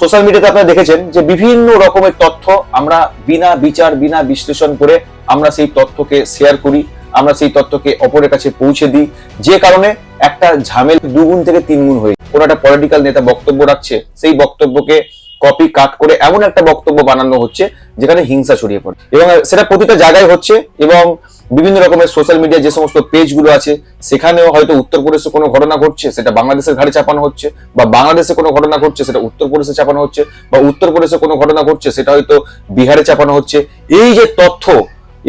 Social মিডিয়াতে আপনারা দেখেছেন যে বিভিন্ন রকমের তথ্য আমরা বিনা বিচার বিনা বিশ্লেষণ করে আমরা সেই তথ্যকে শেয়ার করি, আমরা সেই তথ্যকে অপরের কাছে পৌঁছে দিই, যে কারণে একটা ঝামেলা 2 গুণ থেকে 3 গুণ হয়ে কোনো একটা পলিটিক্যাল নেতা বক্তব্য রাখছে, সেই বক্তব্যকে কপি কাট করে এমন একটা বক্তব্য বানানো হচ্ছে যেখানে হিংসা ছড়িয়ে পড়ে, এবং সেটা প্রতিটা জায়গায় হচ্ছে। এবং বিভিন্ন রকমের সোশ্যাল মিডিয়া যে সমস্ত পেজগুলো আছে সেখানেও হয়তো উত্তরপ্রদেশে কোনো ঘটনা ঘটছে সেটা বাংলাদেশের ঘাড়ে চাপানো হচ্ছে, বা বাংলাদেশে কোনো ঘটনা ঘটছে সেটা উত্তরপ্রদেশে চাপানো হচ্ছে, বা উত্তরপ্রদেশে কোনো ঘটনা ঘটছে সেটা হয়তো বিহারে চাপানো হচ্ছে। এই যে তথ্য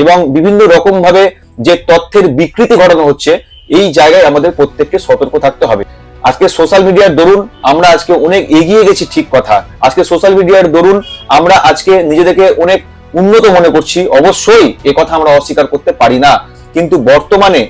এবং বিভিন্ন রকম ভাবে যে তথ্যের বিকৃতি ঘটানো হচ্ছে, এই জায়গায় আমাদের প্রত্যেককে সতর্ক থাকতে হবে। আজকে সোশ্যাল মিডিয়ার দরুন আমরা আজকে অনেক এগিয়ে গেছি, ঠিক কথা। আজকে সোশ্যাল মিডিয়ার দরুন আমরা আজকে নিজেদেরকে অনেক উন্নত মনে করছি, অবশ্যই এ কথা আমরা অস্বীকার করতে পারি না। কিন্তু বর্তমানে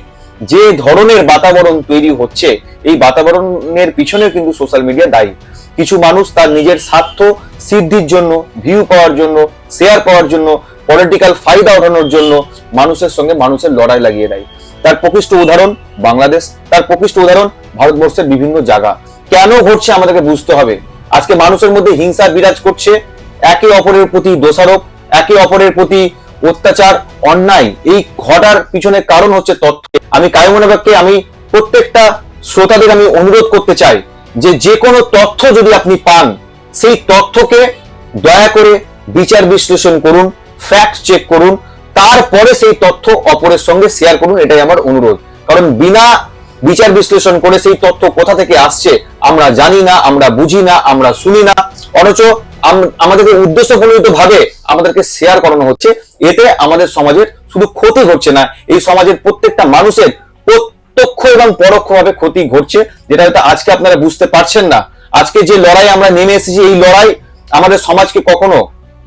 যে ধরনের বাতাবরণ তৈরি হচ্ছে, এই বাতাবরণের পিছনে কিন্তু সোশ্যাল মিডিয়া দায়ী। কিছু মানুষ তার নিজের স্বার্থ সিদ্ধির জন্য, ভিউ পাওয়ার জন্য, শেয়ার পাওয়ার জন্য, পলিটিক্যাল ফায়দা ওঠানোর জন্য মানুষের সঙ্গে মানুষের লড়াই লাগিয়ে দেয়। তার প্রকৃষ্ট উদাহরণ বাংলাদেশ, তার প্রকৃষ্ট উদাহরণ ভারতবর্ষের বিভিন্ন জায়গা। কেন ঘটছে আমাদেরকে বুঝতে হবে। আজকে মানুষের মধ্যে হিংসা বিরাজ করছে, একে অপরের প্রতি দোষারোপ, একে অপরের প্রতি অত্যাচার, অন্যায়। এই ঘটার পিছনে কারণ হচ্ছে তথ্য। আমি কায়মনোবাক্যে আমি প্রত্যেকটা শ্রোতাদের আমি অনুরোধ করতে চাই যে কোনো তথ্য যদি আপনি পান, সেই তথ্যকে দয়া করে বিচার বিশ্লেষণ করুন, ফ্যাক্ট চেক করুন, তারপরে সেই তথ্য অপরের সঙ্গে শেয়ার করুন। এটাই আমার অনুরোধ। কারণ বিনা বিচার বিশ্লেষণ করে সেই তথ্য কোথা থেকে আসছে আমরা জানি না, আমরা বুঝি না, আমরা শুনি না, অথচ আমাদেরকে উদ্দেশ্যপ্রণোদিত ভাবে আমাদেরকে শেয়ার করানো হচ্ছে। এতে আমাদের সমাজের শুধু ক্ষতি ঘটছে না, এই সমাজের প্রত্যেকটা মানুষের প্রত্যক্ষ এবং পরোক্ষভাবে ক্ষতি ঘটছে, যেটা হয়তো আজকে আপনারা বুঝতে পারছেন না। আজকে যে লড়াই আমরা নেমে এসেছি, এই লড়াই আমাদের সমাজকে কখনো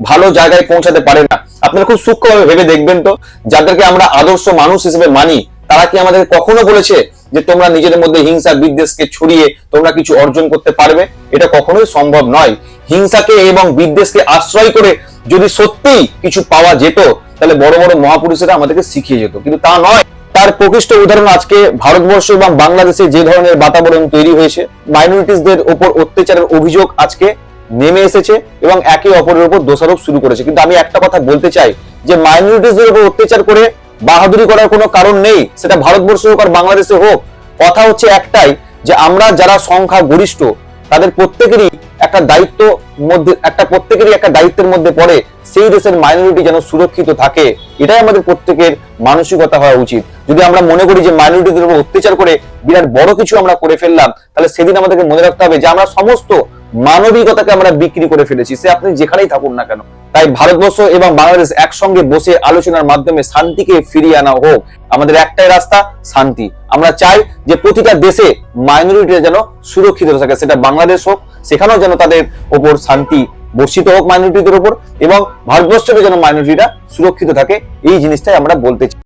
ভালো জায়গায় পৌঁছাতে পারে না। আপনারা খুব সূক্ষ্মভাবে ভেবে দেখবেন তো, যাদেরকে আমরা আদর্শ মানুষ হিসেবে মানি, তারা কি আমাদের কখনো বলেছে যে তোমরা নিজেদের মধ্যে হিংসা বিদ্বেষকে ছড়িয়ে তোমরা কিছু অর্জন করতে পারবে? এটা কখনোই সম্ভব নয়। হিংসাকে এবং বিদ্বেষকে আশ্রয় করে যদি সত্যি কিছু পাওয়া যেত, তাহলে বড় বড় মহাপুরুষেরা আমাদেরকে শিখিয়ে যেত, কিন্তু তা নয়। তার প্রকৃষ্ট উদাহরণ আজকে ভারতবর্ষ এবং বাংলাদেশে যে ধরনের বাতাবরণ তৈরি হয়েছে, মাইনরিটিসদের উপর অত্যাচারের অভিযোগ আজকে নেমে এসেছে এবং একে অপরের উপর দোষারোপ শুরু করেছে। কিন্তু আমি একটা কথা বলতে চাই যে মাইনরিটিসদের উপর অত্যাচার করে বাহাদুরি করার কোনো কারণ নেই, সেটা ভারতবর্ষে হোক আর বাংলাদেশে হোক। কথা হচ্ছে একটাই, যে আমরা যারা সংখ্যা গরিষ্ঠ তাদের প্রত্যেকেরই একটা দায়িত্বের মধ্যে পড়ে সেই দেশের মাইনরিটি যেন সুরক্ষিত থাকে। এটাই আমাদের প্রত্যেকের মানসিকতা হওয়া উচিত। যদি আমরা মনে করি যে মাইনরিটিদের উপর অত্যাচার করে বিরাট বড় কিছু আমরা করে ফেললাম, তাহলে সেদিন আমাদেরকে মনে রাখতে হবে যে আমরা সমস্ত মানবিকতাকে আমরা বিক্রি করে ফেলেছি, সে আপনি যেখানেই থাকুন না কেন। তাই ভারতবর্ষ এবং বাংলাদেশ একসঙ্গে বসে আলোচনার মাধ্যমে শান্তিকে ফিরিয়ে আনা হোক। আমাদের একটাই রাস্তা, শান্তি। আমরা চাই যে প্রতিটা দেশে মাইনরিটিরা যেন সুরক্ষিত থাকে, সেটা বাংলাদেশ হোক, সেখানেও যেন তাদের ওপর শান্তি বর্ষিত হোক মাইনরিটিদের উপর, এবং ভারতবর্ষেও যেন মাইনরিটিরা সুরক্ষিত থাকে। এই জিনিসটাই আমরা বলতে চাই।